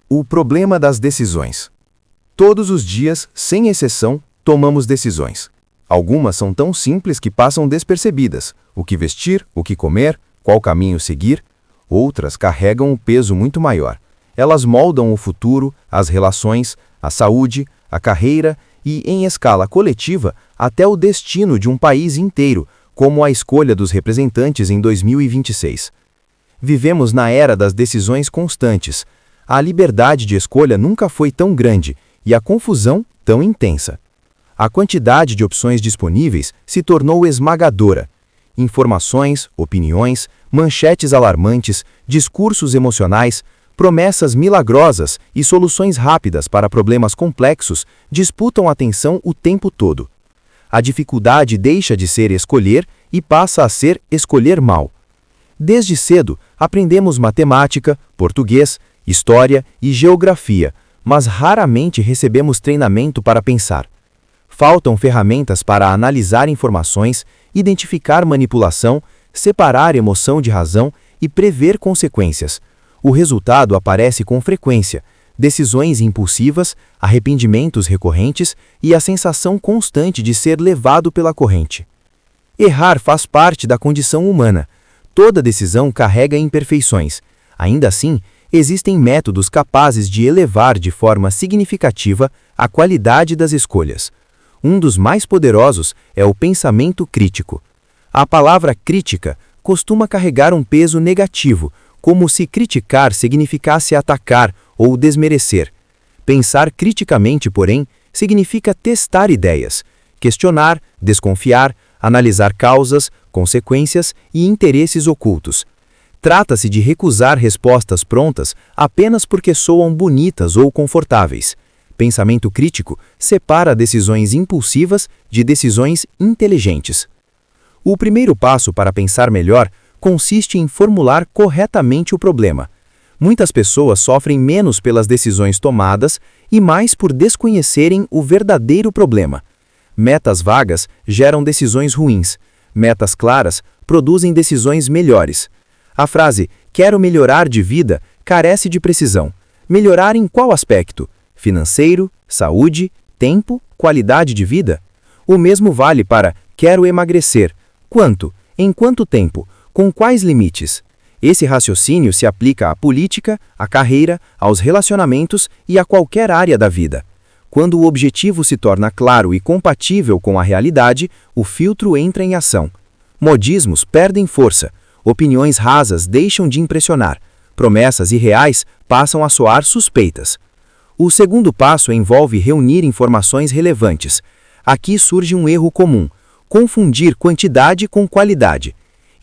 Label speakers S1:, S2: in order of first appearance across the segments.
S1: O problema das decisões. Todos os dias, sem exceção, tomamos decisões. Algumas são tão simples que passam despercebidas: o que vestir, o que comer, qual caminho seguir. Outras carregam um peso muito maior. Elas moldam o futuro, as relações, a saúde, a carreira e, em escala coletiva, até o destino de um país inteiro, como a escolha dos representantes em 2026. Vivemos na era das decisões constantes. A liberdade de escolha nunca foi tão grande e a confusão tão intensa. A quantidade de opções disponíveis se tornou esmagadora. Informações, opiniões, manchetes alarmantes, discursos emocionais, promessas milagrosas e soluções rápidas para problemas complexos disputam a atenção o tempo todo. A dificuldade deixa de ser escolher e passa a ser escolher mal. Desde cedo, aprendemos matemática, português, história e geografia, mas raramente recebemos treinamento para pensar. Faltam ferramentas para analisar informações, identificar manipulação, separar emoção de razão e prever consequências. O resultado aparece com frequência: decisões impulsivas, arrependimentos recorrentes e a sensação constante de ser levado pela corrente. Errar faz parte da condição humana. Toda decisão carrega imperfeições. Ainda assim, existem métodos capazes de elevar de forma significativa a qualidade das escolhas. Um dos mais poderosos é o pensamento crítico. A palavra crítica costuma carregar um peso negativo, como se criticar significasse atacar ou desmerecer. Pensar criticamente, porém, significa testar ideias, questionar, desconfiar, analisar causas, consequências e interesses ocultos. Trata-se de recusar respostas prontas apenas porque soam bonitas ou confortáveis. Pensamento crítico separa decisões impulsivas de decisões inteligentes. O primeiro passo para pensar melhor consiste em formular corretamente o problema. Muitas pessoas sofrem menos pelas decisões tomadas e mais por desconhecerem o verdadeiro problema. Metas vagas geram decisões ruins. Metas claras produzem decisões melhores. A frase "quero melhorar de vida" carece de precisão. Melhorar em qual aspecto? Financeiro, saúde, tempo, qualidade de vida? O mesmo vale para "quero emagrecer". Quanto? Em quanto tempo? Com quais limites? Esse raciocínio se aplica à política, à carreira, aos relacionamentos e a qualquer área da vida. Quando o objetivo se torna claro e compatível com a realidade, o filtro entra em ação. Modismos perdem força, opiniões rasas deixam de impressionar, promessas irreais passam a soar suspeitas. O segundo passo envolve reunir informações relevantes. Aqui surge um erro comum: confundir quantidade com qualidade.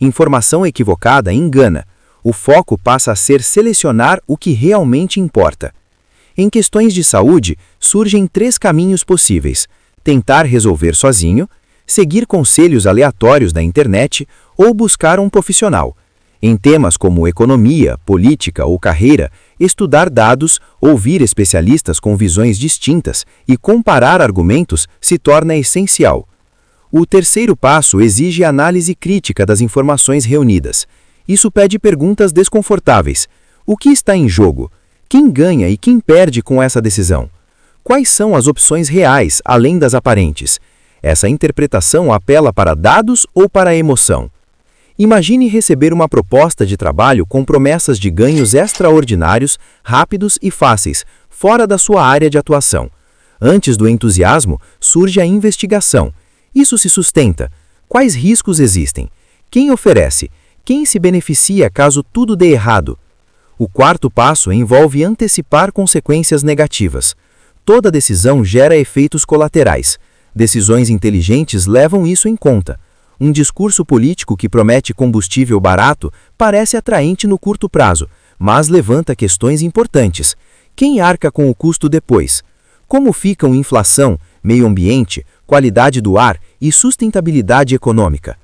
S1: Informação equivocada engana. O foco passa a ser selecionar o que realmente importa. Em questões de saúde, surgem 3 caminhos possíveis: tentar resolver sozinho, seguir conselhos aleatórios da internet ou buscar um profissional. Em temas como economia, política ou carreira, estudar dados, ouvir especialistas com visões distintas e comparar argumentos se torna essencial. O terceiro passo exige análise crítica das informações reunidas. Isso pede perguntas desconfortáveis. O que está em jogo? Quem ganha e quem perde com essa decisão? Quais são as opções reais, além das aparentes? Essa interpretação apela para dados ou para a emoção? Imagine receber uma proposta de trabalho com promessas de ganhos extraordinários, rápidos e fáceis, fora da sua área de atuação. Antes do entusiasmo, surge a investigação. Isso se sustenta? Quais riscos existem? Quem oferece? Quem se beneficia caso tudo dê errado? O quarto passo envolve antecipar consequências negativas. Toda decisão gera efeitos colaterais. Decisões inteligentes levam isso em conta. Um discurso político que promete combustível barato parece atraente no curto prazo, mas levanta questões importantes. Quem arca com o custo depois? Como ficam inflação, meio ambiente, qualidade do ar e sustentabilidade econômica?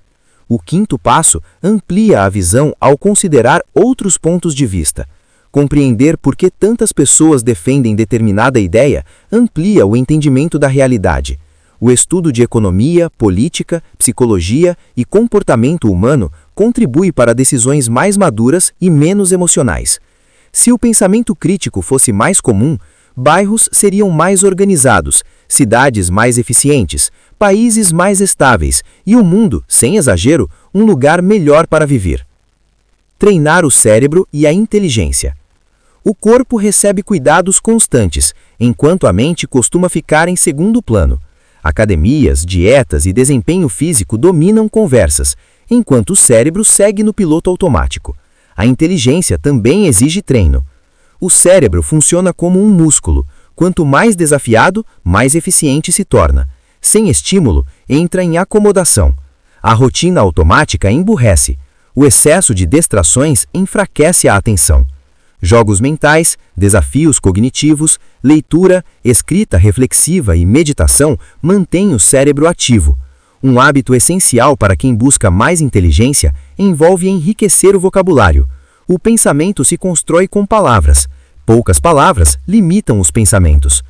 S1: O quinto passo amplia a visão ao considerar outros pontos de vista. Compreender por que tantas pessoas defendem determinada ideia amplia o entendimento da realidade. O estudo de economia, política, psicologia e comportamento humano contribui para decisões mais maduras e menos emocionais.
S2: Se o pensamento crítico fosse mais comum, bairros seriam mais organizados, cidades mais eficientes, países mais estáveis e o mundo, sem exagero, um lugar melhor para viver. Treinar o cérebro e a inteligência. O corpo recebe cuidados constantes, enquanto a mente costuma ficar em segundo plano. Academias, dietas e desempenho físico dominam conversas, enquanto o cérebro segue no piloto automático. A inteligência também exige treino. O cérebro funciona como um músculo. Quanto mais desafiado, mais eficiente se torna. Sem estímulo, entra em acomodação. A rotina automática emburrece. O excesso de distrações enfraquece a atenção. Jogos mentais, desafios cognitivos, leitura, escrita reflexiva e meditação mantêm o cérebro ativo. Um hábito essencial para quem busca mais inteligência envolve enriquecer o vocabulário. O pensamento se constrói com palavras. Poucas palavras limitam os pensamentos.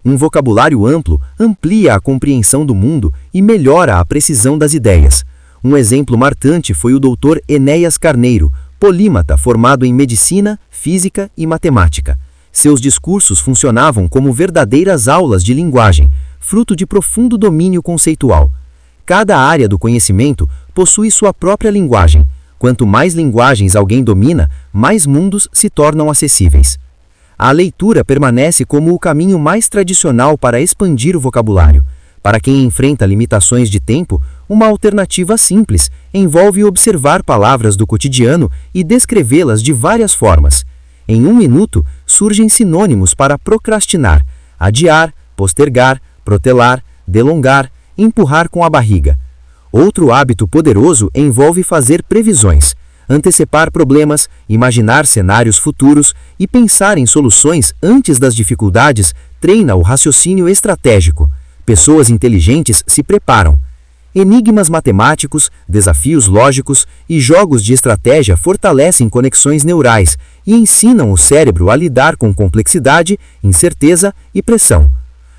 S2: Um vocabulário amplo amplia a compreensão do mundo e melhora a precisão das ideias. Um exemplo marcante foi o Dr. Enéas Carneiro, polímata formado em medicina, física e matemática. Seus discursos funcionavam como verdadeiras aulas de linguagem, fruto de profundo domínio conceitual. Cada área do conhecimento possui sua própria linguagem. Quanto mais linguagens alguém domina, mais mundos se tornam acessíveis. A leitura permanece como o caminho mais tradicional para expandir o vocabulário. Para quem enfrenta limitações de tempo, uma alternativa simples envolve observar palavras do cotidiano e descrevê-las de várias formas. Em 1 minuto, surgem sinônimos para procrastinar, adiar, postergar, protelar, delongar, empurrar com a barriga. Outro hábito poderoso envolve fazer previsões, antecipar problemas, imaginar cenários futuros e pensar em soluções antes das dificuldades treina o raciocínio estratégico. Pessoas inteligentes se preparam. Enigmas matemáticos, desafios lógicos e jogos de estratégia fortalecem conexões neurais e ensinam o cérebro a lidar com complexidade, incerteza e pressão.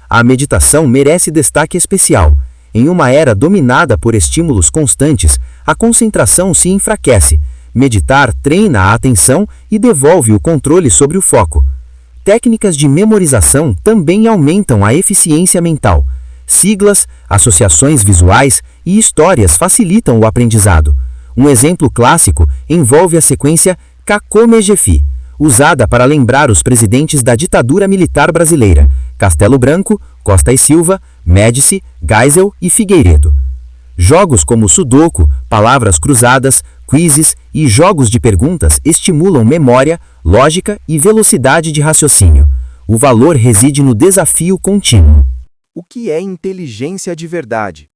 S2: A meditação merece destaque especial. Em uma era dominada por estímulos constantes, a concentração se enfraquece. Meditar treina a atenção e devolve o controle sobre o foco. Técnicas de memorização também aumentam a eficiência mental. Siglas, associações visuais e histórias facilitam o aprendizado. Um exemplo clássico envolve a sequência Kakomejefi, usada para lembrar os presidentes da ditadura militar brasileira: Castelo Branco, Costa e Silva, Médici, Geisel e Figueiredo. Jogos como Sudoku, palavras cruzadas, quizzes e jogos de perguntas estimulam memória, lógica e velocidade de raciocínio. O valor reside no desafio contínuo.
S1: O que é inteligência de verdade?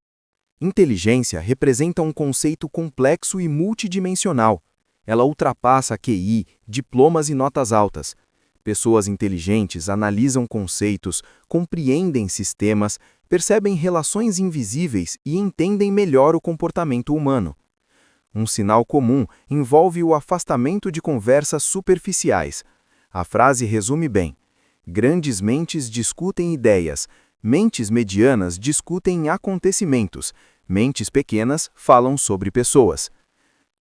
S1: Inteligência representa um conceito complexo e multidimensional. Ela ultrapassa QI, diplomas e notas altas. Pessoas inteligentes analisam conceitos, compreendem sistemas, percebem relações invisíveis e entendem melhor o comportamento humano. Um sinal comum envolve o afastamento de conversas superficiais. A frase resume bem: grandes mentes discutem ideias, mentes medianas discutem acontecimentos, mentes pequenas falam sobre pessoas.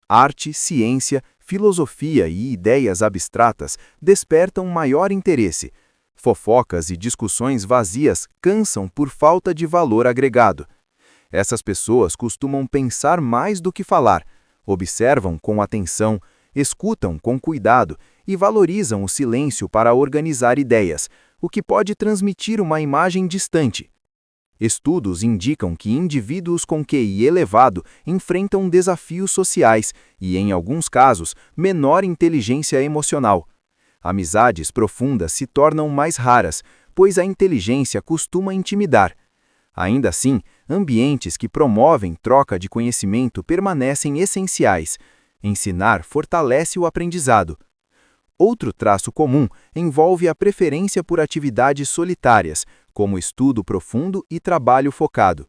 S1: Arte, ciência, filosofia e ideias abstratas despertam maior interesse. Fofocas e discussões vazias cansam por falta de valor agregado. Essas pessoas costumam pensar mais do que falar, observam com atenção, escutam com cuidado e valorizam o silêncio para organizar ideias, o que pode transmitir uma imagem distante. Estudos indicam que indivíduos com QI elevado enfrentam desafios sociais e, em alguns casos, menor inteligência emocional. Amizades profundas se tornam mais raras, pois a inteligência costuma intimidar. Ainda assim, ambientes que promovem troca de conhecimento permanecem essenciais. Ensinar fortalece o aprendizado. Outro traço comum envolve a preferência por atividades solitárias, como estudo profundo e trabalho focado.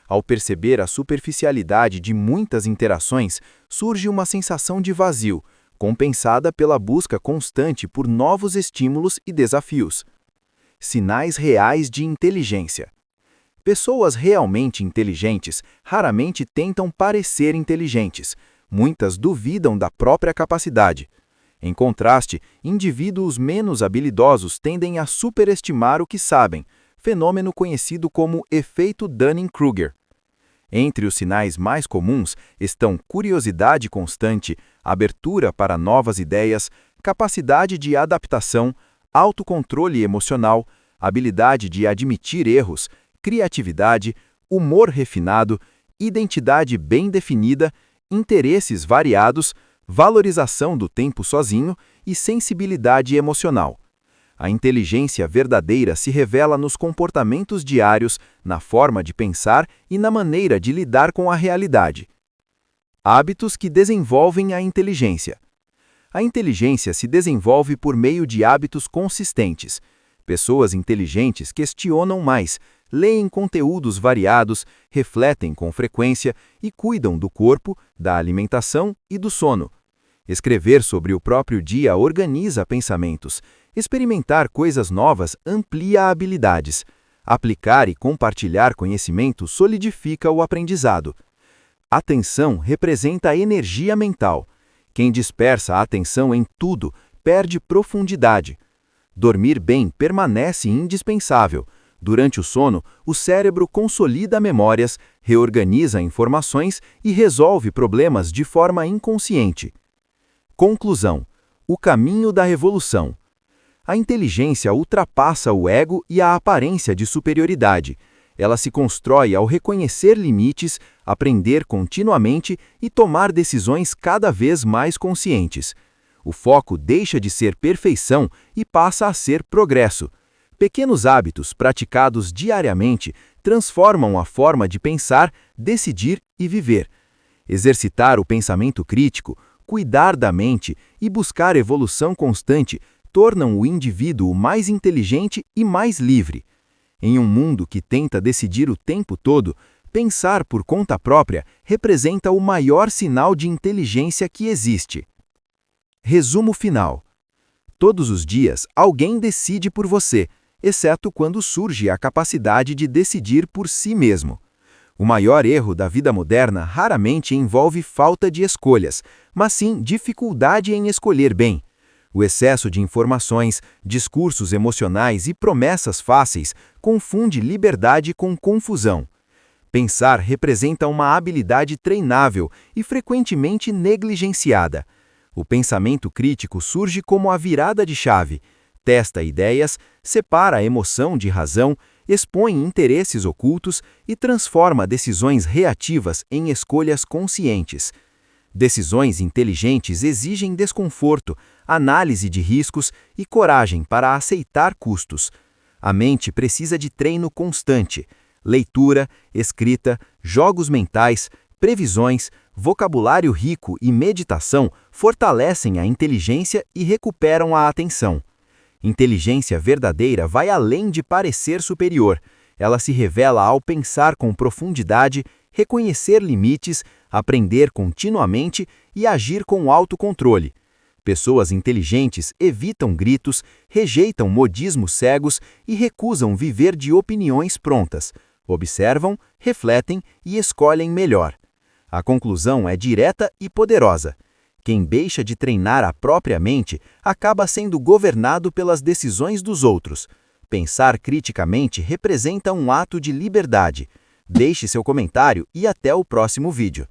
S1: Ao perceber a superficialidade de muitas interações, surge uma sensação de vazio, compensada pela busca constante por novos estímulos e desafios. Sinais reais de inteligência. Pessoas realmente inteligentes raramente tentam parecer inteligentes. Muitas duvidam da própria capacidade. Em contraste, indivíduos menos habilidosos tendem a superestimar o que sabem, fenômeno conhecido como efeito Dunning-Kruger. Entre os sinais mais comuns estão curiosidade constante, abertura para novas ideias, capacidade de adaptação, autocontrole emocional, habilidade de admitir erros, criatividade, humor refinado, identidade bem definida, interesses variados, valorização do tempo sozinho e sensibilidade emocional. A inteligência verdadeira se revela nos comportamentos diários, na forma de pensar e na maneira de lidar com a realidade. Hábitos que desenvolvem a inteligência. A inteligência se desenvolve por meio de hábitos consistentes. Pessoas inteligentes questionam mais, leem conteúdos variados, refletem com frequência e cuidam do corpo, da alimentação e do sono. Escrever sobre o próprio dia organiza pensamentos. Experimentar coisas novas amplia habilidades. Aplicar e compartilhar conhecimento solidifica o aprendizado. Atenção representa a energia mental. Quem dispersa a atenção em tudo perde profundidade. Dormir bem permanece indispensável. Durante o sono, o cérebro consolida memórias, reorganiza informações e resolve problemas de forma inconsciente. Conclusão: o caminho da revolução. A inteligência ultrapassa o ego e a aparência de superioridade. Ela se constrói ao reconhecer limites, aprender continuamente e tomar decisões cada vez mais conscientes. O foco deixa de ser perfeição e passa a ser progresso. Pequenos hábitos praticados diariamente transformam a forma de pensar, decidir e viver. Exercitar o pensamento crítico, cuidar da mente e buscar evolução constante tornam o indivíduo mais inteligente e mais livre. Em um mundo que tenta decidir o tempo todo, pensar por conta própria representa o maior sinal de inteligência que existe. Resumo final. Todos os dias, alguém decide por você, exceto quando surge a capacidade de decidir por si mesmo. O maior erro da vida moderna raramente envolve falta de escolhas, mas sim dificuldade em escolher bem. O excesso de informações, discursos emocionais e promessas fáceis confunde liberdade com confusão. Pensar representa uma habilidade treinável e frequentemente negligenciada. O pensamento crítico surge como a virada de chave. Testa ideias, separa a emoção de razão, expõe interesses ocultos e transforma decisões reativas em escolhas conscientes. Decisões inteligentes exigem desconforto, análise de riscos e coragem para aceitar custos. A mente precisa de treino constante. Leitura, escrita, jogos mentais, previsões, vocabulário rico e meditação fortalecem a inteligência e recuperam a atenção. Inteligência verdadeira vai além de parecer superior. Ela se revela ao pensar com profundidade, reconhecer limites, aprender continuamente e agir com autocontrole. Pessoas inteligentes evitam gritos, rejeitam modismos cegos e recusam viver de opiniões prontas. Observam, refletem e escolhem melhor. A conclusão é direta e poderosa. Quem deixa de treinar a própria mente acaba sendo governado pelas decisões dos outros. Pensar criticamente representa um ato de liberdade. Deixe seu comentário e até o próximo vídeo.